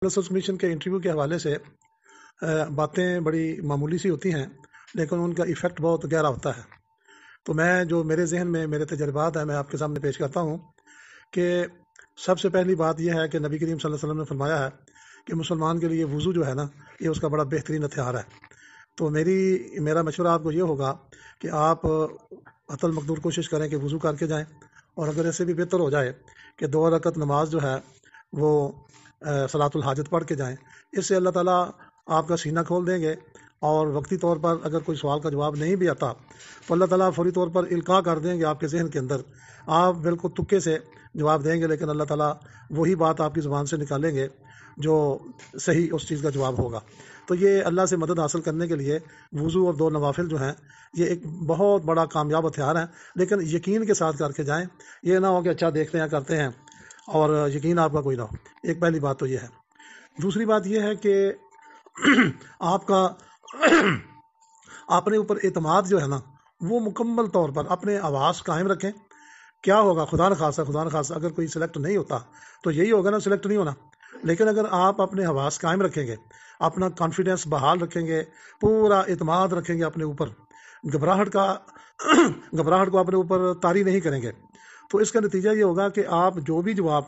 رسولس commission کے interview کے حوالے سے باتیں بڑی معمولی سی ہوتی ہیں، لیکن ان کا ایفیکٹ بہت گہرا ہوتا ہے۔ تو میں جو میرے ذہن میں میرے تجربات ہیں میں آپ کے سامنے پیش کرتا ہوں کہ سب سے پہلی بات یہ ہے کہ نبی کریم صلی اللہ علیہ وسلم نے فرمایا ہے کہ مسلمان کے لیے وضو جو ہے نا، یہ اس کا بڑا بہترین ہتھیار ہے۔ تو میرا مشورہ آپ کو یہ ہوگا کہ آپ حتی المقدور کوشش کریں کہ وضو کر کے جائیں، اور اگر ایسے بھی بہتر ہو جائے کہ 2 رکعت نماز جو ہے وہ صلاۃ الحاجت پڑھ کے جائیں۔ اس سے اللہ تعالیٰ آپ کا سینہ کھول دیں گے، اور وقتی طور پر اگر کوئی سوال کا جواب نہیں بھی آتا تو اللہ تعالیٰ فوری طور پر القاء کر دیں گے آپ کے ذہن کے اندر، آپ بالکل تکے سے جواب دیں گے، لیکن اللہ تعالیٰ وہی بات آپ کی زبان سے نکالیں گے جو صحیح اس چیز کا جواب ہوگا۔ تو یہ اللہ سے مدد حاصل کرنے کے لیے وضو اور 2 نوافل جو ہیں یہ ایک بہت بڑا کامیاب ہتھیار ہے، لیکن یقین کے ساتھ کر کے جائیں، یہ نہ ہو کہ اچھا دیکھ لیں کرتے ہیں اور یقین آپ کا کوئی نہ ہو۔ ایک پہلی بات تو یہ ہے۔ دوسری بات یہ ہے کہ آپ کا اپنے اوپر اعتماد جو ہے نا وہ مکمل طور پر اپنے حواس قائم رکھیں۔ کیا ہوگا، خدا نخواستہ اگر کوئی سلیکٹ نہیں ہوتا تو یہی ہوگا نا، سلیکٹ نہیں ہونا، لیکن اگر آپ اپنے حواس قائم رکھیں گے، اپنا کانفیڈنس بحال رکھیں گے، پورا اعتماد رکھیں گے اپنے اوپر، گھبراہٹ کو اپنے اوپر طاری نہیں کریں گے، تو اس کا نتیجہ یہ ہوگا کہ آپ جو بھی جواب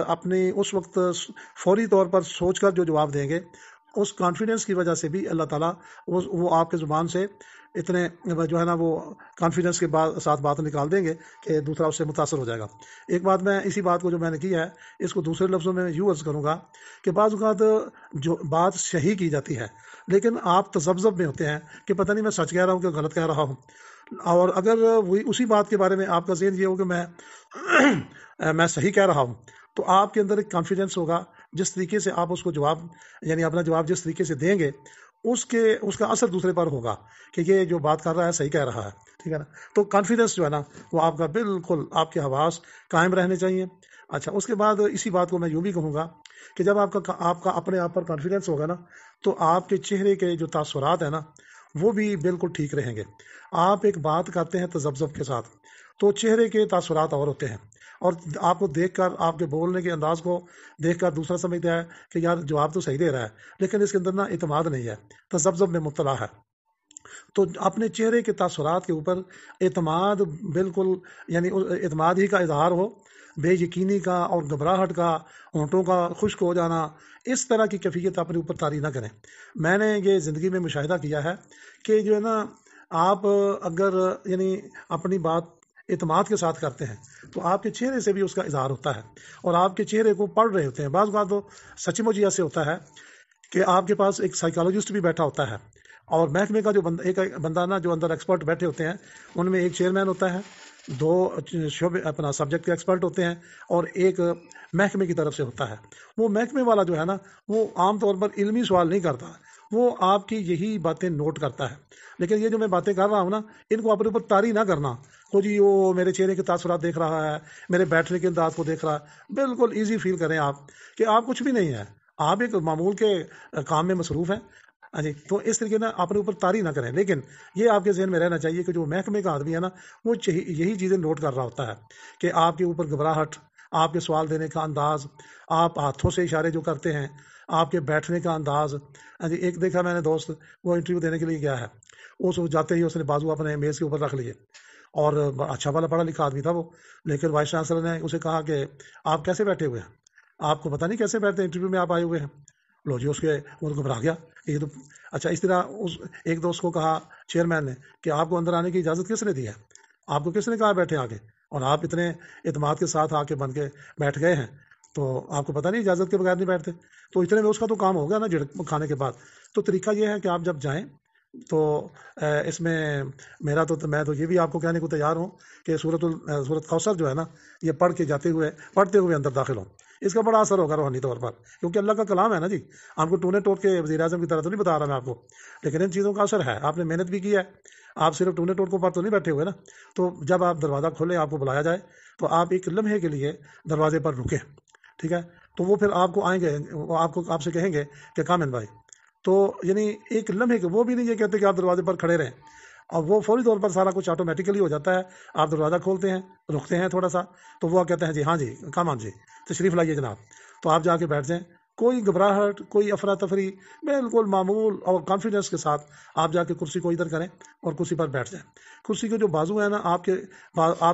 اپنے اس وقت فوری طور پر سوچ کر جو جواب دیں گے، اس کانفیڈنس کی وجہ سے بھی اللہ تعالیٰ وہ آپ کے زبان سے اتنے جو ہے نا وہ کانفیڈنس کے ساتھ بات نکال دیں گے کہ دوسرا اس سے متاثر ہو جائے گا۔ ایک بات میں اسی بات کو جو میں نے کی ہے اس کو دوسرے لفظوں میں یوں عرض کروں گا کہ بعض اوقات جو بات صحیح کی جاتی ہے لیکن آپ تذبذب میں ہوتے ہیں کہ پتہ نہیں میں سچ کہہ رہا ہوں کہ غلط کہہ رہا ہوں، اور اگر وہی اسی بات کے بارے میں آپ کا ذہن یہ ہو کہ میں صحیح کہہ رہا ہوں، تو آپ کے اندر ایک کانفیڈنس ہوگا، جس طریقے سے آپ اس کو جواب یعنی اپنا جواب جس طریقے سے دیں گے اس کا اثر دوسرے پر ہوگا کہ یہ جو بات کر رہا ہے صحیح کہہ رہا ہے، ٹھیک ہے نا۔ تو کانفیڈنس جو ہے نا وہ آپ کا بالکل آپ کے حواس قائم رہنے چاہیے۔ اچھا، اس کے بعد اسی بات کو میں یوں بھی کہوں گا کہ جب آپ کا اپنے آپ پر کانفیڈنس ہوگا نا تو آپ کے چہرے کے جو تاثرات ہیں نا وہ بھی بالکل ٹھیک رہیں گے۔ آپ ایک بات کرتے ہیں تذبذب کے ساتھ تو چہرے کے تاثرات اور ہوتے ہیں، اور آپ کو دیکھ کر آپ کے بولنے کے انداز کو دیکھ کر دوسرا سمجھتا ہے کہ یار جواب تو صحیح دے رہا ہے لیکن اس کے اندر نا اعتماد نہیں ہے، تذبذب میں مبتلا ہے۔ تو اپنے چہرے کے تاثرات کے اوپر اعتماد بالکل یعنی اعتماد ہی کا اظہار ہو، بے یقینی کا اور گھبراہٹ کا، ہونٹوں کا خشک ہو جانا، اس طرح کی کیفیت اپنے اوپر طاری نہ کریں۔ میں نے یہ زندگی میں مشاہدہ کیا ہے کہ جو ہے نا آپ اگر یعنی اپنی بات اعتماد کے ساتھ کرتے ہیں تو آپ کے چہرے سے بھی اس کا اظہار ہوتا ہے، اور آپ کے چہرے کو پڑھ رہے ہوتے ہیں۔ بعض اوقات تو سچی مچ ایسے ہوتا ہے کہ آپ کے پاس ایک سائیکالوجسٹ بھی بیٹھا ہوتا ہے، اور محکمے کا جو ایک بندہ نا جو اندر ایکسپرٹ بیٹھے ہوتے ہیں ان میں ایک چیئرمین ہوتا ہے، 2 شعبے اپنا سبجیکٹ کے ایکسپرٹ ہوتے ہیں، اور ایک محکمے کی طرف سے ہوتا ہے۔ وہ محکمے والا جو ہے نا وہ عام طور پر علمی سوال نہیں کرتا، وہ آپ کی یہی باتیں نوٹ کرتا ہے، لیکن یہ جو میں باتیں کر رہا ہوں نا ان کو اپنے اوپر طاری نہ کرنا کو جی وہ میرے چہرے کے تاثرات دیکھ رہا ہے، میرے بیٹھنے کے انداز کو دیکھ رہا ہے۔ بالکل ایزی فیل کریں آپ کہ آپ کچھ بھی نہیں ہے، آپ ایک معمول کے کام میں مصروف ہیں، ہاں جی۔ تو اس طریقے سے اپنے اوپر طاری نہ کریں، لیکن یہ آپ کے ذہن میں رہنا چاہیے کہ جو محکمے کا آدمی ہے نا وہ یہی چیزیں نوٹ کر رہا ہوتا ہے کہ آپ کے اوپر گھبراہٹ، آپ کے سوال دینے کا انداز، آپ ہاتھوں سے اشارے جو کرتے ہیں، آپ کے بیٹھنے کا انداز، ہاں جی۔ ایک دیکھا میں نے دوست، وہ انٹرویو دینے کے لیے گیا ہے، اس جاتے ہی اس نے بازو اپنے میز کے اوپر رکھ لیے، اور اچھا والا پڑھا لکھا آدمی تھا وہ، لیکن وائس چانسلر نے اسے کہا کہ آپ کیسے بیٹھے ہوئے ہیں، آپ کو پتہ نہیں کیسے بیٹھتے ہیں، انٹرویو میں آپ آئے ہوئے ہیں۔ لو جی، اس کے وہ گھبرا گیا کہ یہ تو اچھا۔ اس طرح ایک دوست کو کہا چیئرمین نے کہ آپ کو اندر آنے کی اجازت کس نے دی ہے، آپ کو کس نے کہا بیٹھے آگے، اور آپ اتنے اعتماد کے ساتھ آ کے بن کے بیٹھ گئے ہیں، تو آپ کو پتہ نہیں اجازت کے بغیر نہیں بیٹھتے۔ تو اتنے میں اس کا تو کام ہو گیا نا جھڑک کھانے کے بعد۔ تو طریقہ یہ ہے کہ آپ جب جائیں تو اس میں میں تو یہ بھی آپ کو کہنے کو تیار ہوں کہ سورۃ کوثر جو ہے نا یہ پڑھتے ہوئے اندر داخل ہوں، اس کا بڑا اثر ہوگا روحانی طور پر، کیونکہ اللہ کا کلام ہے نا جی۔ آپ کو ٹونے ٹوٹ کے وزیر اعظم کی طرح تو نہیں بتا رہا میں آپ کو، لیکن ان چیزوں کا اثر ہے، آپ نے محنت بھی کی ہے، آپ صرف ٹونے ٹوٹ کو پر تو نہیں بیٹھے ہوئے نا۔ تو جب آپ دروازہ کھولیں، آپ کو بلایا جائے تو آپ ایک لمحے کے لیے دروازے پر رکیں، ٹھیک ہے۔ تو وہ پھر آپ کو آئیں گے، وہ آپ سے کہیں گے کہ کام ان بھائی، تو یعنی ایک لمحے کے، وہ بھی نہیں یہ کہتے کہ آپ دروازے پر کھڑے رہیں، اور وہ فوری طور پر سارا کچھ آٹومیٹیکلی ہو جاتا ہے۔ آپ دروازہ کھولتے ہیں، رکتے ہیں تھوڑا سا، تو وہ کہتے ہیں جی ہاں جی کام آن جی تشریف لائیے جناب، تو آپ جا کے بیٹھ جائیں، کوئی گھبراہٹ، کوئی افراتفری، بالکل معمول اور کانفیڈنس کے ساتھ آپ جا کے کرسی کو ادھر کریں اور کرسی پر بیٹھ جائیں. کرسی کے جو بازو ہیں نا آپ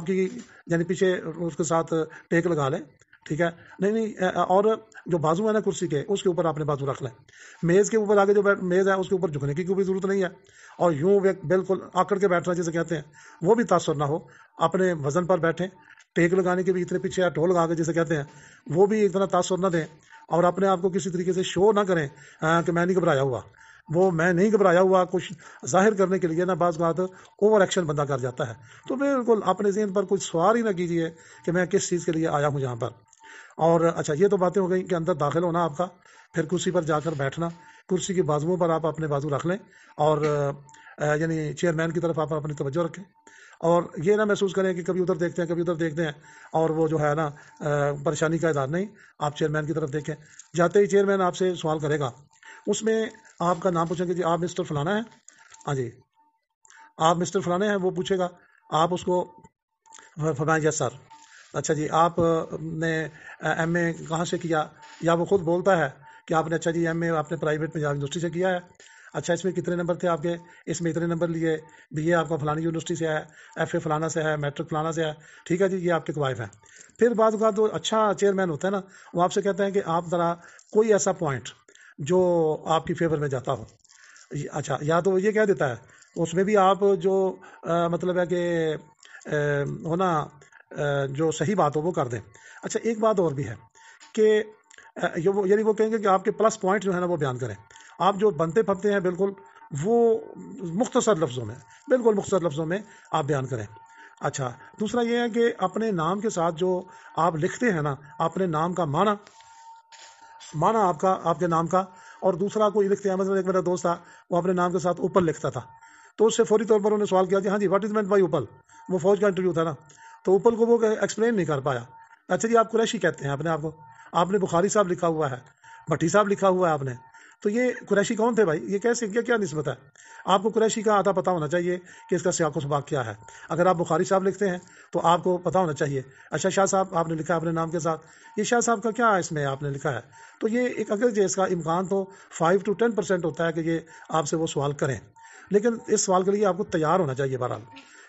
کی یعنی پیچھے اس کے ساتھ ٹیک لگا لیں. ٹھیک ہے، نہیں اور جو بازو ہے نا کرسی کے، اس کے اوپر اپنے بازو رکھ لیں. میز کے اوپر آگے جو میز ہے اس کے اوپر جھکنے کی کوئی ضرورت نہیں ہے، اور یوں بالکل آکڑ کے بیٹھنا جسے کہتے ہیں وہ بھی تاثر نہ ہو. اپنے وزن پر بیٹھیں. ٹیک لگانے کے بھی اتنے پیچھے ٹول لگا کے جسے کہتے ہیں وہ بھی اتنا تاثر نہ دیں، اور اپنے آپ کو کسی طریقے سے شو نہ کریں کہ میں نہیں گھبرایا ہوا. وہ میں نہیں گھبرایا ہوا کچھ ظاہر کرنے کے لیے نا بعض بات اوور ایکشن بندہ کر جاتا ہے. تو بالکل اپنے ذہن پر کوئی سوال ہی نہ کیجیے کہ میں کس چیز کے لیے آیا ہوں یہاں پر. اور اچھا، یہ تو باتیں ہو گئیں کہ اندر داخل ہونا آپ کا، پھر کرسی پر جا کر بیٹھنا. کرسی کے بازوؤں پر آپ اپنے بازو رکھ لیں، اور یعنی چیئرمین کی طرف آپ اپنی توجہ رکھیں، اور یہ نہ محسوس کریں کہ کبھی ادھر دیکھتے ہیں کبھی ادھر دیکھتے ہیں، اور وہ جو ہے نا پریشانی کا اظہار نہیں. آپ چیئرمین کی طرف دیکھیں. جاتے ہی چیئرمین آپ سے سوال کرے گا، اس میں آپ کا نام پوچھیں گے، جی آپ مسٹر فلانا ہیں؟ ہاں جی، آپ مسٹر فلانے ہیں. وہ پوچھے گا، آپ اس کو فرمائیں یس سر. اچھا جی، آپ نے ایم اے کہاں سے کیا؟ یا وہ خود بولتا ہے کہ آپ نے اچھا جی ایم اے آپ نے پرائیویٹ پنجاب یونیورسٹی سے کیا ہے. اچھا، اس میں کتنے نمبر تھے آپ کے؟ اس میں اتنے نمبر لیے. بی اے آپ کا فلانی یونیورسٹی سے ہے، ایف اے فلانا سے ہے، میٹرک فلانا سے ہے. ٹھیک ہے جی، یہ آپ کے کوائف ہیں. پھر بعض اوقات جو اچھا چیئرمین ہوتا ہے نا، وہ آپ سے کہتا ہے کہ آپ ذرا کوئی ایسا پوائنٹ جو آپ کی فیور میں جاتا ہو. اچھا، یا تو یہ کہہ دیتا ہے اس میں بھی آپ جو مطلب ہے کہ ہونا جو صحیح بات ہو وہ کر دیں. اچھا، ایک بات اور بھی ہے کہ یعنی وہ کہیں گے کہ آپ کے پلس پوائنٹ جو ہے نا وہ بیان کریں. آپ جو بنتے پھبتے ہیں بالکل وہ مختصر لفظوں میں، بالکل مختصر لفظوں میں آپ بیان کریں. اچھا، دوسرا یہ ہے کہ اپنے نام کے ساتھ جو آپ لکھتے ہیں نا، اپنے نام کا معنی آپ کے نام کا. اور دوسرا کوئی لکھتے ہیں، مثلا ایک میرا دوست تھا، وہ اپنے نام کے ساتھ اوپل لکھتا تھا، تو اس سے فوری طور پر انہوں نے سوال کیا کہ ہاں جی what is meant by opal. وہ فوج کا انٹرویو تھا نا، تو اوپل کو وہ ایکسپلین نہیں کر پایا. اچھا جی، آپ قریشی کہتے ہیں اپنے آپ کو، آپ نے بخاری صاحب لکھا ہوا ہے، بھٹی صاحب لکھا ہوا ہے آپ نے، تو یہ قریشی کون تھے بھائی؟ یہ کیسے کیا نسبت ہے؟ آپ کو قریشی کا آتا پتہ ہونا چاہیے کہ اس کا سیاق و سباق کیا ہے. اگر آپ بخاری صاحب لکھتے ہیں تو آپ کو پتہ ہونا چاہیے اچھا شاہ صاحب آپ نے لکھا ہے اپنے نام کے ساتھ، یہ شاہ صاحب کا کیا اس میں آپ نے لکھا ہے. تو یہ ایک اگر اس کا امکان تو 5 to 10% ہوتا ہے کہ یہ آپ سے وہ سوال کریں، لیکن اس سوال کے لیے آپ کو تیار ہونا چاہیے بہرحال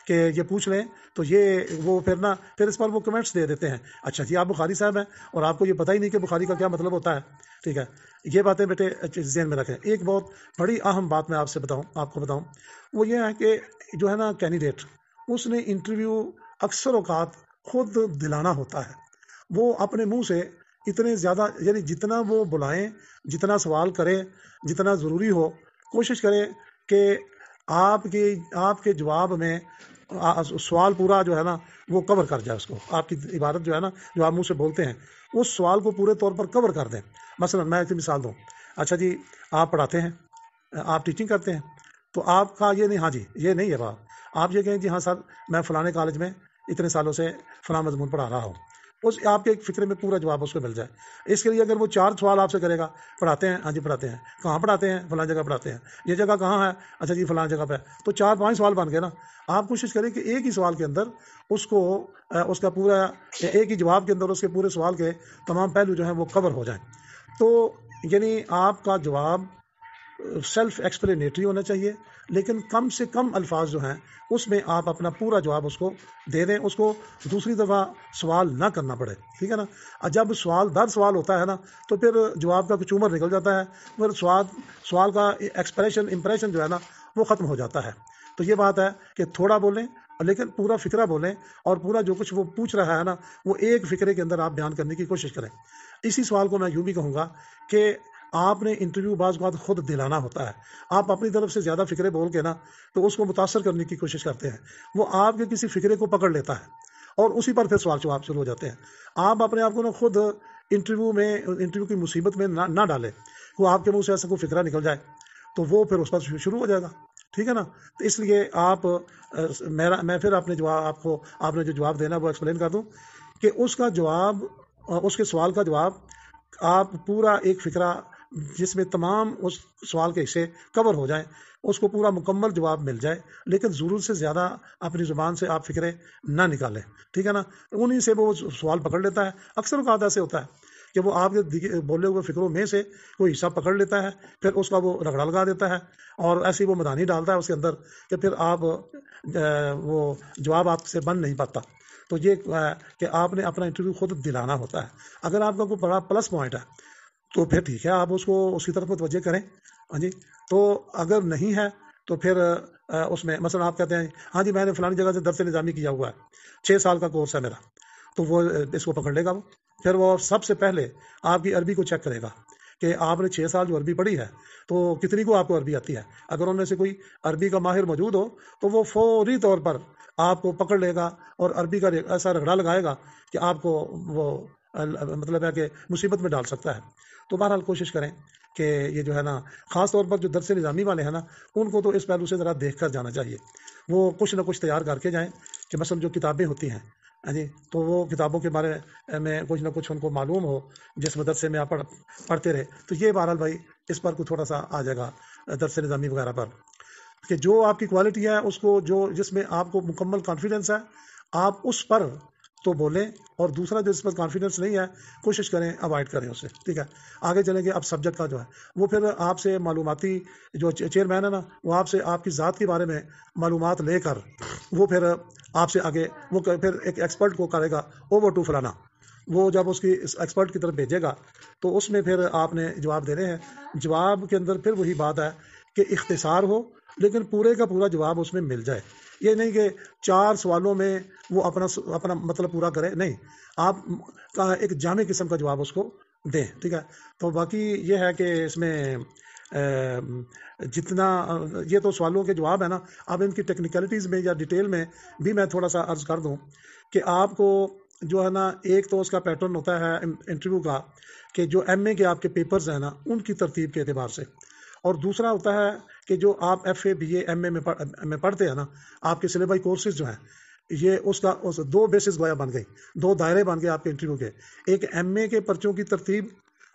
کہ یہ پوچھ لیں. تو یہ وہ پھر اس پر وہ کمنٹس دے دیتے ہیں، اچھا جی آپ بخاری صاحب ہیں اور آپ کو یہ پتہ ہی نہیں کہ بخاری کا کیا مطلب ہوتا ہے. ٹھیک ہے، یہ باتیں بیٹے ذہن میں رکھیں. ایک بہت بڑی اہم بات میں آپ کو بتاؤں، وہ یہ ہے کہ جو ہے نا کینڈیڈیٹ، اس نے انٹرویو اکثر اوقات خود دلانا ہوتا ہے. وہ اپنے منہ سے اتنے زیادہ یعنی جتنا وہ بلائیں، جتنا سوال کرے، جتنا ضروری ہو، کوشش کرے کہ آپ کے جواب میں سوال پورا جو ہے نا وہ کور کر جائے. اس کو آپ کی عبارت جو ہے نا جو آپ منہ سے بولتے ہیں اس سوال کو پورے طور پر کور کر دیں. مثلا میں ایک مثال دوں، اچھا جی آپ پڑھاتے ہیں، آپ ٹیچنگ کرتے ہیں، تو آپ کا یہ نہیں ہاں جی یہ نہیں ہے بات، آپ یہ کہیں جی ہاں سر میں فلانے کالج میں اتنے سالوں سے فلاں مضمون پڑھا رہا ہوں. اس آپ کے ایک فکرے میں پورا جواب اس کو مل جائے. اس کے لیے اگر وہ 4 سوال آپ سے کرے گا، پڑھاتے ہیں ہاں جی پڑھاتے ہیں، کہاں پڑھاتے ہیں؟ فلاں جگہ پڑھاتے ہیں. یہ جگہ کہاں ہے؟ اچھا جی فلاں جگہ پہ. تو 4-5 سوال بن گئے نا. آپ کوشش کریں کہ ایک ہی سوال کے اندر اس کا پورا ایک ہی جواب کے اندر اس کے پورے سوال کے تمام پہلو جو ہیں وہ کور ہو جائیں. تو یعنی آپ کا جواب سیلف ایکسپلینیٹری ہونا چاہیے، لیکن کم سے کم الفاظ جو ہیں اس میں آپ اپنا پورا جواب اس کو دے دیں، اس کو دوسری دفعہ سوال نہ کرنا پڑے. ٹھیک ہے نا. جب سوال در سوال ہوتا ہے نا تو پھر جواب کا کچھ عمر نکل جاتا ہے، پھر سوال کا امپریشن جو ہے نا وہ ختم ہو جاتا ہے. تو یہ بات ہے کہ تھوڑا بولیں لیکن پورا فکرہ بولیں، اور پورا جو کچھ وہ پوچھ رہا ہے نا وہ ایک فکرے کے اندر آپ بیان کرنے کی کوشش کریں. اسی سوال کو میں یوں بھی کہوں گا کہ آپ نے انٹرویو بعض اوقات خود دلانا ہوتا ہے. آپ اپنی طرف سے زیادہ فکرے بول کے نا تو اس کو متاثر کرنے کی کوشش کرتے ہیں، وہ آپ کے کسی فکرے کو پکڑ لیتا ہے اور اسی پر پھر سوال جواب شروع ہو جاتے ہیں. آپ اپنے آپ کو نا خود انٹرویو کی مصیبت میں نہ ڈالیں کہ آپ کے منہ سے ایسا کوئی فکرہ نکل جائے تو وہ پھر اس پر شروع ہو جائے گا. ٹھیک ہے نا. تو اس لیے میں پھر آپ نے جو جواب دینا وہ ایکسپلین کر دوں کہ اس کا جواب، اس کے سوال کا جواب آپ پورا ایک فکرہ جس میں تمام اس سوال کے حصے کور ہو جائیں، اس کو پورا مکمل جواب مل جائے، لیکن ضرورت سے زیادہ اپنی زبان سے آپ فکرے نہ نکالیں. ٹھیک ہے نا. انہیں سے وہ سوال پکڑ لیتا ہے. اکثر اوقات ایسے ہوتا ہے کہ وہ آپ کے بولے ہوئے فکروں میں سے کوئی حصہ پکڑ لیتا ہے، پھر اس کا وہ رگڑا لگا دیتا ہے اور ایسی وہ مدانی ڈالتا ہے اس کے اندر کہ پھر آپ وہ جواب آپ سے بن نہیں پاتا۔ تو یہ کہ آپ نے اپنا انٹرویو خود دلانا ہوتا ہے۔ اگر آپ کا کوئی بڑا پلس پوائنٹ ہے تو پھر ٹھیک ہے، آپ اس کو اس کی طرف متوجہ کریں۔ ہاں جی، تو اگر نہیں ہے تو پھر اس میں مثلا آپ کہتے ہیں ہاں جی میں نے فلانی جگہ سے درس نظامی کیا ہوا ہے، 6 سال کا کورس ہے میرا، تو وہ اس کو پکڑ لے گا وہ۔ پھر وہ سب سے پہلے آپ کی عربی کو چیک کرے گا کہ آپ نے 6 سال جو عربی پڑھی ہے تو کتنی کو آپ کو عربی آتی ہے۔ اگر ان میں سے کوئی عربی کا ماہر موجود ہو تو وہ فوری طور پر آپ کو پکڑ لے گا اور عربی کا ایسا رگڑا لگائے گا کہ آپ کو وہ مطلب ہے کہ مصیبت میں ڈال سکتا ہے۔ تو بہرحال کوشش کریں کہ یہ جو ہے نا، خاص طور پر جو درس نظامی والے ہیں نا، ان کو تو اس پہلو سے ذرا دیکھ کر جانا چاہیے۔ وہ کچھ نہ کچھ تیار کر کے جائیں کہ مثلا جو کتابیں ہوتی ہیں ہاں جی، تو وہ کتابوں کے بارے میں کچھ نہ کچھ ان کو معلوم ہو جس مدرسے میں آپ پڑھتے رہے۔ تو یہ بہرحال بھائی اس پر کوئی تھوڑا سا آ جائے گا درس نظامی وغیرہ پر، کہ جو آپ کی کوالٹی ہے اس کو جس میں آپ کو مکمل کانفیڈنس ہے آپ اس پر تو بولیں، اور دوسرا جو اس پر کانفیڈنس نہیں ہے کوشش کریں اوائڈ کریں اسے، ٹھیک ہے۔ آگے چلیں گے اب سبجیکٹ کا جو ہے وہ پھر آپ سے معلوماتی جو چیئرمین ہے نا، وہ آپ سے آپ کی ذات کے بارے میں معلومات لے کر وہ پھر آپ سے آگے وہ پھر ایک ایکسپرٹ کو کرے گا اوور ٹو فلانا، وہ جب اس کی ایکسپرٹ کی طرف بھیجے گا تو اس میں پھر آپ نے جواب دینے ہیں۔ جواب کے اندر پھر وہی بات ہے کہ اختصار ہو لیکن پورے کا پورا جواب اس میں مل جائے۔ یہ نہیں کہ 4 سوالوں میں وہ اپنا مطلب پورا کرے، نہیں، آپ کا ایک جامع قسم کا جواب اس کو دیں، ٹھیک ہے۔ تو باقی یہ ہے کہ اس میں جتنا یہ تو سوالوں کے جواب ہے نا، اب ان کی ٹیکنیکلٹیز میں یا ڈیٹیل میں بھی میں تھوڑا سا عرض کر دوں کہ آپ کو جو ہے نا، ایک تو اس کا پیٹرن ہوتا ہے انٹرویو کا کہ جو ایم اے کے آپ کے پیپرز ہیں نا ان کی ترتیب کے اعتبار سے، اور دوسرا ہوتا ہے کہ جو آپ F A B A M A میں پڑھتے ہیں نا، آپ کے سلیبائی کورسز جو ہیں، یہ اس کا 2 بیسز گویا بن گئی، 2 دائرے بن گئے آپ کے انٹرویو کے، ایک ایم اے کے پرچوں کی ترتیب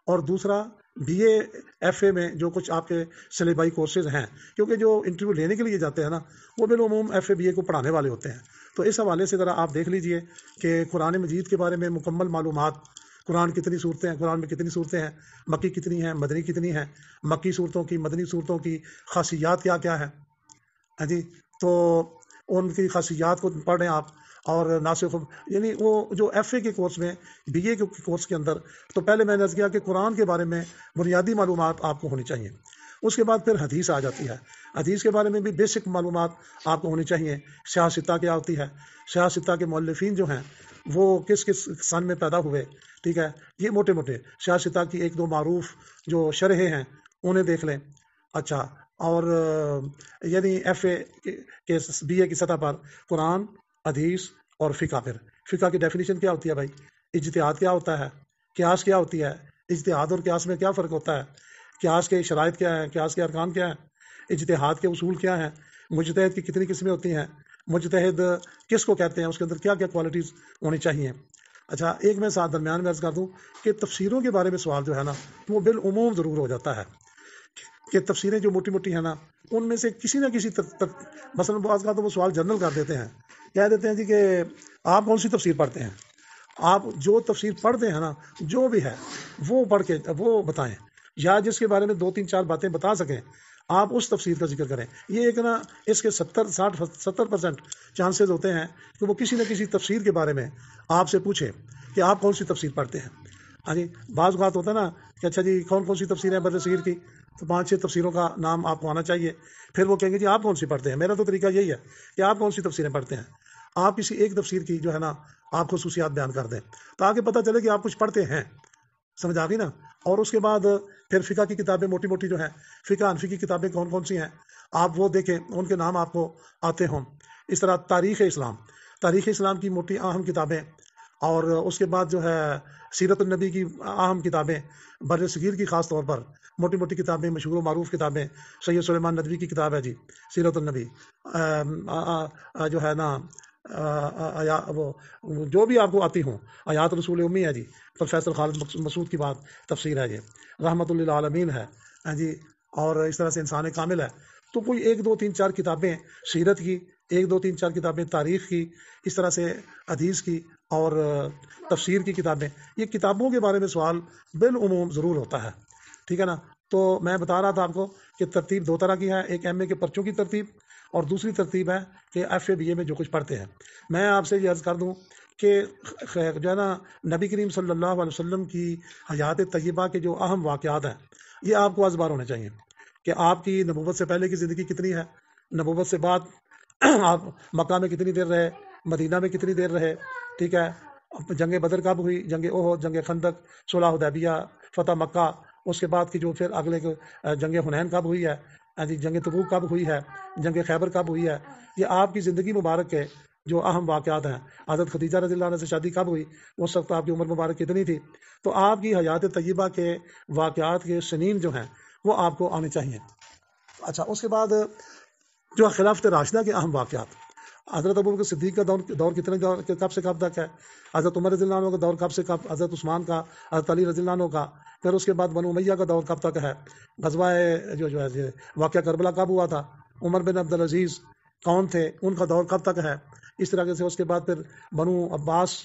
اور دوسرا بی اے ایف اے میں جو کچھ آپ کے سلیبائی کورسز ہیں، کیونکہ جو انٹرویو لینے کے لیے جاتے ہیں نا وہ بالعموم ایف اے بی اے کو پڑھانے والے ہوتے ہیں۔ تو اس حوالے سے ذرا آپ دیکھ لیجئے کہ قرآن مجید کے بارے میں مکمل معلومات، قرآن کتنی صورتیں ہیں، قرآن میں کتنی صورتیں ہیں، مکی کتنی ہیں، مدنی کتنی ہیں، مکی صورتوں کی مدنی صورتوں کی خاصیات کیا کیا ہے ہاں جی، تو ان کی خاصیات کو پڑھیں آپ۔ اور ناسخ یعنی وہ جو ایف اے کے کورس میں، بی اے کے کورس کے اندر، تو پہلے میں نے عرض کیا کہ قرآن کے بارے میں بنیادی معلومات آپ کو ہونی چاہیے۔ اس کے بعد پھر حدیث آ جاتی ہے، حدیث کے بارے میں بھی بیسک معلومات آپ کو ہونی چاہیے۔ سیاستہ کیا ہوتی ہے، سیاستہ کے مؤلفین جو ہیں وہ کس کس سن میں پیدا ہوئے، ٹھیک ہے، یہ موٹے موٹے سیاستہ کی 1-2 معروف جو شرحیں ہیں انہیں دیکھ لیں۔ اچھا، اور یعنی ایف اے کے بی اے کی سطح پر قرآن، حدیث اور فقہ۔ پھر فقہ کی ڈیفینیشن کیا ہوتی ہے بھائی، اجتہاد کیا ہوتا ہے، قیاس کیا ہوتی ہے، اجتہاد اور قیاس میں کیا فرق ہوتا ہے، قیاس کے شرائط کیا ہیں، قیاس کے ارکان کیا ہیں، اجتہاد کے اصول کیا ہیں، مجتہد کی کتنی قسمیں ہوتی ہیں، مجتہد کس کو کہتے ہیں، اس کے اندر کیا کیا کوالٹیز ہونی چاہیے۔ اچھا، ایک میں ساتھ درمیان میں عرض کر دوں کہ تفسیروں کے بارے میں سوال جو ہے نا وہ بالعموم ضرور ہو جاتا ہے کہ تفسیریں جو موٹی موٹی ہیں نا ان میں سے کسی نہ کسی مثلاً بعض کا تو وہ سوال جنرل کر دیتے ہیں، کہہ دیتے ہیں جی کہ آپ کون سی تفسیر پڑھتے ہیں، آپ جو تفسیر پڑھتے ہیں نا جو بھی ہے وہ پڑھ کے وہ بتائیں، یا جس کے بارے میں 2-3-4 باتیں بتا سکیں آپ اس تفسیر کا ذکر کریں۔ یہ ایک نا اس کے 70% چانسز ہوتے ہیں کہ وہ کسی نہ کسی تفسیر کے بارے میں آپ سے پوچھے کہ آپ کون سی تفسیر پڑھتے ہیں۔ ہاں جی، بعض اوقات ہوتا ہے نا کہ اچھا جی کون سی تفسیر ہے بر صغیر کی، تو 5-6 تفسیروں کا نام آپ کو آنا چاہیے، پھر وہ کہیں گے جی آپ کون سی پڑھتے ہیں۔ میرا تو طریقہ یہی ہے کہ آپ کون سی تفسیریں پڑھتے ہیں، آپ کسی ایک تفسیر کی جو ہے نا آپ خصوصیات بیان کر دیں تاکہ پتہ چلے کہ آپ کچھ پڑھتے ہیں، سمجھ آ گئی نا۔ اور اس کے بعد پھر فقہ کی کتابیں موٹی موٹی جو ہیں، فقہ حنفی کی کتابیں کون کون سی ہیں آپ وہ دیکھیں، ان کے نام آپ کو آتے ہوں۔ اس طرح تاریخ اسلام کی موٹی اہم کتابیں، اور اس کے بعد جو ہے سیرت النبی کی اہم کتابیں، بر صغیر کی خاص طور پر موٹی موٹی کتابیں، مشہور و معروف کتابیں، سید سلیمان ندوی کی کتاب ہے جی سیرت النبی، جو ہے نا وہ جو بھی آپ کو آتی ہوں، آیات رسول امی ہے جی، پروفیسر خالد مسعود کی بات تفسیر ہے یہ رحمت للعالمین ہے ہاں جی، اور اس طرح سے انسان کامل ہے۔ تو کوئی 1-2-3-4 کتابیں سیرت کی، 1-2-3-4 کتابیں تاریخ کی، اس طرح سے حدیث کی، اور تفسیر کی کتابیں، یہ کتابوں کے بارے میں سوال بالعموم ضرور ہوتا ہے، ٹھیک ہے نا. تو میں بتا رہا تھا آپ کو کہ ترتیب دو طرح کی ہے، ایک ایم اے کے پرچوں کی ترتیب اور دوسری ترتیب ہے کہ ایف اے بی اے میں جو کچھ پڑھتے ہیں. میں آپ سے یہ عرض کر دوں کہ جو ہے نا نبی کریم صلی اللہ علیہ وسلم کی حیات طیبہ کے جو اہم واقعات ہیں یہ آپ کو ازبار ہونے چاہیے کہ آپ کی نبوت سے پہلے کی زندگی کتنی ہے، نبوت سے بعد آپ مکہ میں کتنی دیر رہے، مدینہ میں کتنی دیر رہے، ٹھیک ہے، جنگ بدر کب ہوئی، جنگ احد، جنگ خندق، صلح حدیبیہ، فتح مکہ، اس کے بعد کی جو پھر اگلے جنگ حنین کب ہوئی ہے، جنگ تبوک کب ہوئی ہے، جنگ خیبر کب ہوئی ہے. یہ آپ کی زندگی مبارک کے جو اہم واقعات ہیں. حضرت خدیجہ رضی اللہ عنہ سے شادی کب ہوئی، اس وقت آپ کی عمر مبارک کتنی تھی. تو آپ کی حیات طیبہ کے واقعات کے سنین جو ہیں وہ آپ کو آنے چاہیے. اچھا، اس کے بعد جو خلافت راشدہ کے اہم واقعات، حضرت ابوبکر صدیق کا دور کتنے کب سے کب تک ہے، حضرت عمر رضی اللہ عنہ کا دور کب سے کب، حضرت عثمان کا، حضرت علی رضی اللہ عنہ کا، پھر اس کے بعد بنو امیہ کا دور کب تک ہے، غزوہ جو ہے واقعہ کربلا کب ہوا تھا، عمر بن عبدالعزیز کون تھے، ان کا دور کب تک ہے. اس طرح سے اس کے بعد پھر بنو عباس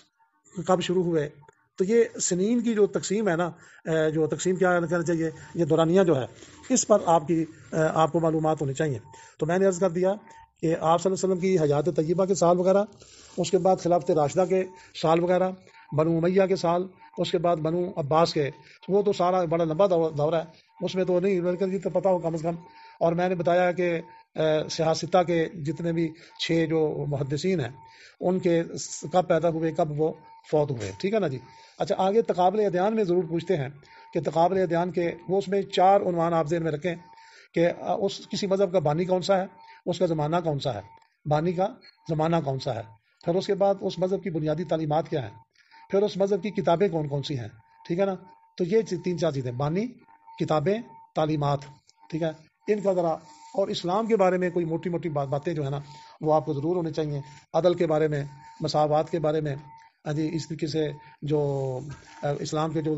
کب شروع ہوئے. تو یہ سنین کی جو تقسیم ہے نا، جو تقسیم کیا کہنا چاہیے، یہ دورانیہ جو ہے اس پر آپ کو معلومات ہونی چاہیے. تو میں نے عرض کر دیا کہ آپ صلی اللہ علیہ وسلم کی حیات طیبہ کے سال وغیرہ، اس کے بعد خلافت راشدہ کے سال وغیرہ، بنو امیہ کے سال، اس کے بعد بنو عباس کے، وہ تو سارا بڑا لمبا دور ہے، اس میں تو نہیں، لیکن یہ تو پتہ ہو کم از کم. اور میں نے بتایا کہ سیاستہ کے جتنے بھی 6 جو محدثین ہیں ان کے کب پیدا ہوئے، کب وہ فوت ہوئے، ٹھیک ہے نا جی. اچھا، آگے تقابل ادیان میں ضرور پوچھتے ہیں کہ تقابل ادیان کے وہ اس میں 4 عنوان آپ ذہن میں رکھیں کہ کسی مذہب کا بانی کون سا ہے، اس کا زمانہ کون سا ہے، بانی کا زمانہ کون سا ہے، پھر اس کے بعد اس مذہب کی بنیادی تعلیمات کیا ہیں، پھر اس مذہب کی کتابیں کون کون سی ہیں، ٹھیک ہے نا. تو یہ 3-4 چیزیں، بانی، کتابیں، تعلیمات، ٹھیک ہے، ان کا ذرا. اور اسلام کے بارے میں کوئی موٹی موٹی باتیں جو ہے نا وہ آپ کو ضرور ہونی چاہیے، عدل کے بارے میں، مساوات کے بارے میں، جی اس طریقے سے جو اسلام کے جو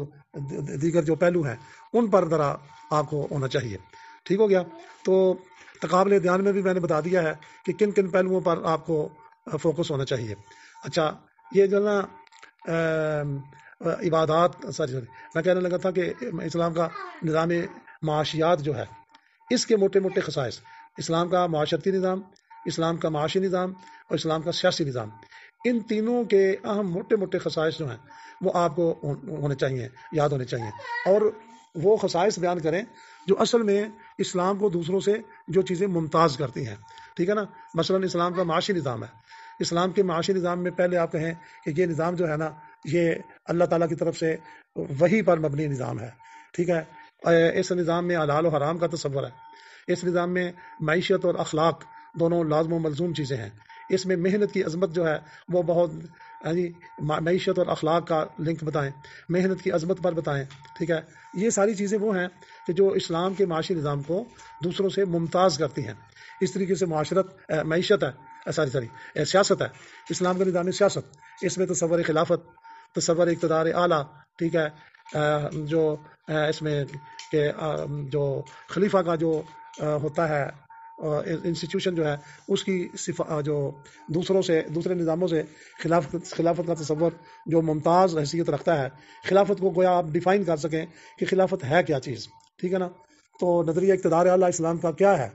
دیگر جو پہلو ہیں ان پر ذرا آپ کو ہونا چاہیے. ٹھیک ہو گیا. تو تقابل ادیان میں بھی میں نے بتا دیا ہے کہ کن کن پہلوؤں پر آپ کو فوکس ہونا چاہیے. اچھا، یہ جو نا عبادات، میں کہنے لگا تھا کہ اسلام کا نظام معاشیات جو ہے اس کے موٹے موٹے خصائص، اسلام کا معاشرتی نظام، اسلام کا معاشی نظام اور اسلام کا سیاسی نظام، ان تینوں کے اہم موٹے موٹے خصائص جو ہیں وہ آپ کو ہونے چاہیے، یاد ہونے چاہیے. اور وہ خصائص بیان کریں جو اصل میں اسلام کو دوسروں سے جو چیزیں ممتاز کرتی ہیں، ٹھیک ہے نا. مثلا اسلام کا معاشی نظام ہے، اسلام کے معاشی نظام میں پہلے آپ کہیں کہ یہ نظام جو ہے نا یہ اللہ تعالیٰ کی طرف سے وحی پر مبنی نظام ہے، ٹھیک ہے. اس نظام میں حلال و حرام کا تصور ہے، اس نظام میں معیشت اور اخلاق دونوں لازم و ملزوم چیزیں ہیں، اس میں محنت کی عظمت جو ہے وہ بہت، معیشت اور اخلاق کا لنک بتائیں، محنت کی عظمت پر بتائیں، ٹھیک ہے. یہ ساری چیزیں وہ ہیں کہ جو اسلام کے معاشی نظام کو دوسروں سے ممتاز کرتی ہیں. اس طریقے سے معیشت ہے، سیاست ہے، اسلام کا نظام سیاست، اس میں تصور خلافت، تصور اقتدار اعلیٰ، ٹھیک ہے، جو اس میں کہ جو خلیفہ کا جو ہوتا ہے انسٹیٹیوشن جو ہے اس کی جو دوسرے نظاموں سے خلافت کا تصور جو ممتاز حیثیت رکھتا ہے، خلافت کو گویا آپ ڈیفائن کر سکیں کہ خلافت ہے کیا چیز، ٹھیک ہے نا. تو نظریہ اقتدار اعلیٰ اسلام کا کیا ہے،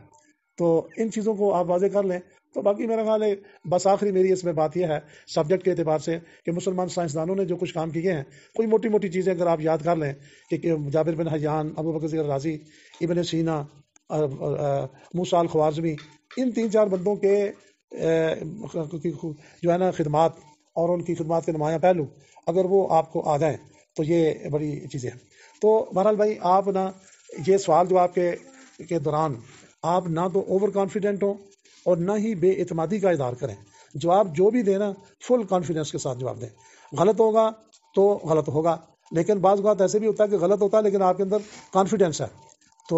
تو ان چیزوں کو آپ واضح کر لیں. تو باقی میرا خیال ہے بس آخری میری اس میں بات یہ ہے سبجیکٹ کے اعتبار سے کہ مسلمان سائنسدانوں نے جو کچھ کام کیے ہیں، کوئی موٹی موٹی چیزیں اگر آپ یاد کر لیں کہ جابر بن حیان، ابوبکر رازی، ابن سینا، موسیٰ الخوارزمی، ان 3-4 بندوں کے جو ہے نا خدمات اور ان کی خدمات کے نمایاں پہلو اگر وہ آپ کو آ جائیں تو یہ بڑی چیزیں ہیں. تو بہرحال بھائی آپ نا یہ سوال جواب کے دوران آپ نہ تو اوور کانفیڈنٹ ہوں اور نہ ہی بے اعتمادی کا اظہار کریں. جواب جو بھی دینا فل کانفیڈنس کے ساتھ جواب دیں. غلط ہوگا تو غلط ہوگا، لیکن بعض اوقات ایسے بھی ہوتا ہے کہ غلط ہوتا ہے لیکن آپ کے اندر کانفیڈنس ہے، تو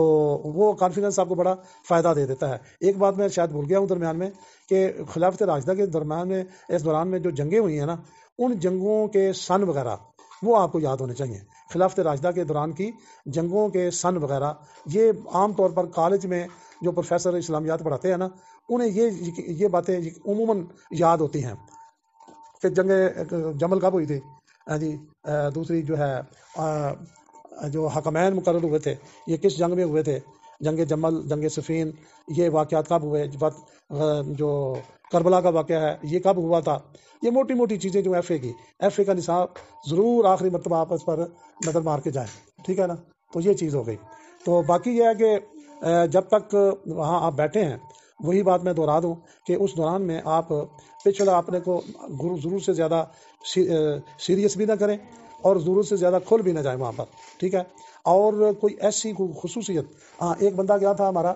وہ کانفیڈنس آپ کو بڑا فائدہ دے دیتا ہے. ایک بات میں شاید بھول گیا ہوں درمیان میں کہ خلافت راشدہ کے درمیان میں اس دوران میں جو جنگیں ہوئی ہیں نا، ان جنگوں کے سن وغیرہ وہ آپ کو یاد ہونے چاہیے. خلافت راشدہ کے دوران کی جنگوں کے سن وغیرہ یہ عام طور پر کالج میں جو پروفیسر اسلامیات پڑھاتے ہیں نا انہیں یہ باتیں عموماً یاد ہوتی ہیں. پھر جنگ جمل کب ہوئی تھی؟ ہاں جی، دوسری جو ہے جو حکمین مقرر ہوئے تھے یہ کس جنگ میں ہوئے تھے؟ جنگ جمل، جنگ صفین، یہ واقعات کب ہوئے؟ جو کربلا کا واقعہ ہے یہ کب ہوا تھا؟ یہ موٹی موٹی چیزیں جو ایف اے کا نصاب ضرور آخری مرتبہ آپ اس پر نظر مار کے جائیں، ٹھیک ہے نا؟ تو یہ چیز ہو گئی۔ تو باقی یہ ہے کہ جب تک وہاں آپ بیٹھے ہیں، وہی بات میں دہرا دوں کہ اس دوران میں آپ پچھلا اپنے کو ضرور سے زیادہ سیریس بھی نہ کریں اور ضرورت سے زیادہ کھل بھی نہ جائیں وہاں پر، ٹھیک ہے؟ اور کوئی ایسی خصوصیت، ہاں ایک بندہ گیا تھا ہمارا،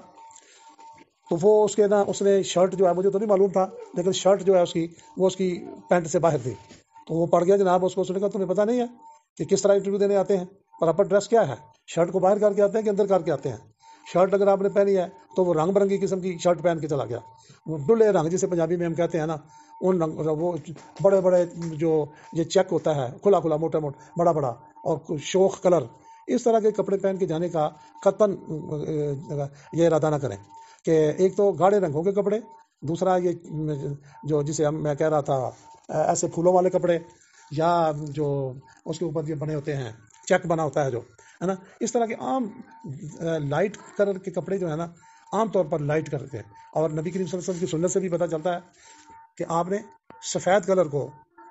تو وہ اس نے شرٹ جو ہے، مجھے تو نہیں معلوم تھا لیکن شرٹ جو ہے اس کی پینٹ سے باہر تھی، تو وہ پڑ گیا جناب، اس نے کہا تمہیں پتہ نہیں ہے کہ کس طرح انٹرویو دینے آتے ہیں؟ پراپر ڈریس کیا ہے؟ شرٹ کو باہر کر کے آتے ہیں کہ اندر کر کے آتے ہیں؟ شرٹ اگر آپ نے پہنی ہے تو وہ رنگ برنگی قسم کی شرٹ پہن کے چلا گیا، وہ ڈلے رنگ جسے پنجابی میں ہم کہتے ہیں نا، ان رنگ، وہ بڑے بڑے جو یہ چیک ہوتا ہے، کھلا کھلا موٹا موٹا بڑا بڑا اور شوخ کلر، اس طرح کے کپڑے پہن کے جانے کا قطعاً یہ ارادہ نہ کریں کہ ایک تو گاڑے رنگوں کے کپڑے، دوسرا یہ جو جسے میں کہہ رہا تھا ایسے پھولوں والے کپڑے، یا جو اس کے اوپر یہ بنے ہوتے ہیں چیک بنا ہوتا ہے جو ہے نا، اس طرح کے عام لائٹ کلر کے کپڑے جو ہے نا، عام طور پر لائٹ کلر کے، اور نبی کریم صلی اللہ علیہ وسلم کی سنت سے بھی پتہ چلتا ہے کہ آپ نے سفید کلر کو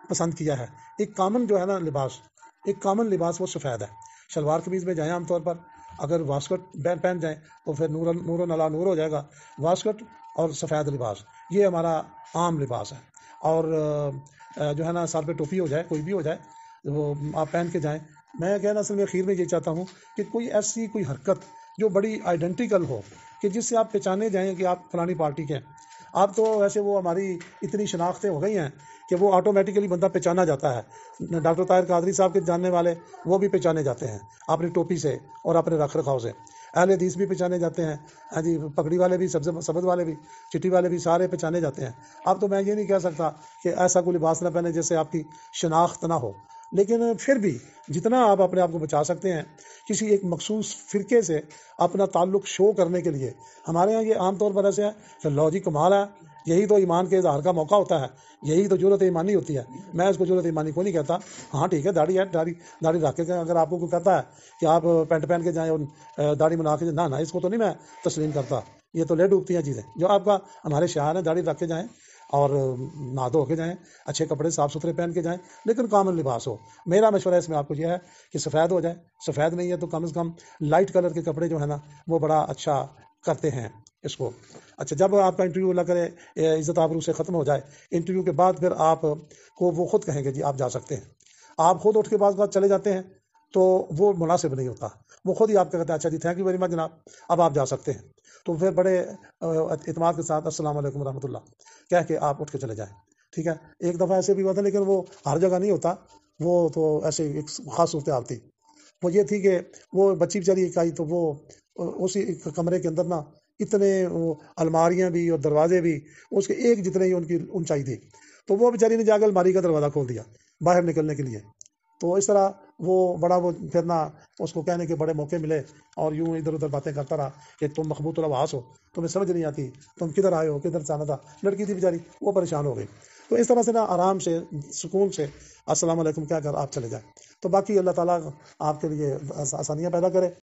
پسند کیا ہے۔ ایک کامن جو ہے نا لباس وہ سفید ہے۔ شلوار قمیض میں جائیں عام طور پر، اگر واسکٹ پہن جائیں تو پھر نور نلا نور ہو جائے گا، واسکٹ اور سفید لباس یہ ہمارا عام لباس ہے۔ اور جو ہے نا سر پہ ٹوپی ہو جائے، کوئی بھی ہو جائے، وہ آپ پہن کے جائیں۔ میں کہنا اصل میں اخیر میں یہ چاہتا ہوں کہ کوئی حرکت جو بڑی آئیڈینٹیکل ہو کہ جس سے آپ پہچانے جائیں کہ آپ فلانی پارٹی کے ہیں۔ آپ تو ویسے وہ ہماری اتنی شناختیں ہو گئی ہیں کہ وہ آٹومیٹیکلی بندہ پہچانا جاتا ہے۔ ڈاکٹر طاہر قادری صاحب کے جاننے والے وہ بھی پہچانے جاتے ہیں اپنی ٹوپی سے اور اپنے رکھ رکھاؤ سے، اہل حدیث بھی پہچانے جاتے ہیں، ہاں جی، پگڑی والے بھی، سبز والے بھی، چٹی والے بھی، سارے پہچانے جاتے ہیں۔ اب تو میں یہ نہیں کہہ سکتا کہ ایسا کوئی لباس نہ پہنے جس سے آپ کی شناخت نہ ہو، لیکن پھر بھی جتنا آپ اپنے آپ کو بچا سکتے ہیں کسی ایک مخصوص فرقے سے اپنا تعلق شو کرنے کے لیے۔ ہمارے ہاں یہ عام طور پر ایسے ہے کہ لو جی کمال ہے، یہی تو ایمان کے اظہار کا موقع ہوتا ہے، یہی تو جرت ایمانی ہوتی ہے۔ میں اس کو جرت ایمانی کو نہیں کہتا، ہاں ٹھیک ہے، داڑھی ہے، داڑھی رکھ کے اگر آپ کو کوئی کہتا ہے کہ آپ پینٹ پہن کے جائیں اور داڑھی بنا کے نہ اس کو تو نہیں میں تسلیم کرتا، یہ تو لے ڈوبتی ہیں چیزیں۔ جو آپ کا ہمارے شعار ہیں، داڑھی رکھ کے جائیں اور نہا دھو کے جائیں، اچھے کپڑے صاف ستھرے پہن کے جائیں، لیکن کامن لباس ہو۔ میرا مشورہ اس میں آپ کو یہ ہے کہ سفید ہو جائے، سفید نہیں ہے تو کم از کم لائٹ کلر کے کپڑے جو ہے نا وہ بڑا اچھا کرتے ہیں اس کو۔ اچھا، جب آپ کا انٹرویو اللہ کرے عزت آبرو سے ختم ہو جائے، انٹرویو کے بعد پھر آپ کو وہ خود کہیں گے جی آپ جا سکتے ہیں، آپ خود اٹھ کے بعض چلے جاتے ہیں تو وہ مناسب نہیں ہوتا، وہ خود ہی آپ کا کہتے ہیں اچھا جی تھینک یو ویری مچ جناب، اب آپ جا سکتے ہیں، تو پھر بڑے اعتماد کے ساتھ السلام علیکم ورحمۃ اللہ کہہ کے آپ اٹھ کے چلے جائیں، ٹھیک ہے۔ ایک دفعہ ایسے بھی ہوا تھا، لیکن وہ ہر جگہ نہیں ہوتا، وہ تو ایسے ایک خاص صورتحال تھی۔ وہ یہ تھی کہ وہ بچی بیچاری ایک آئی، تو وہ اسی کمرے کے اندر نا اتنے وہ الماریاں بھی اور دروازے بھی اس کے ایک جتنے ہی ان کی اونچائی تھی، تو وہ بیچاری نے جا کے الماری کا دروازہ کھول دیا باہر نکلنے کے لیے۔ تو اس طرح وہ پھر نہ اس کو کہنے کے بڑے موقع ملے، اور یوں ادھر ادھر باتیں کرتا رہا کہ تم مخبوط الحواس ہو، تمہیں سمجھ نہیں آتی، تم کدھر آئے ہو، کدھر سے آنا تھا۔ لڑکی تھی بیچاری، وہ پریشان ہو گئی۔ تو اس طرح سے نا آرام سے سکون سے السلام علیکم کہہ کر آپ چلے جائیں۔ تو باقی اللہ تعالیٰ آپ کے لیے آسانیاں پیدا کرے۔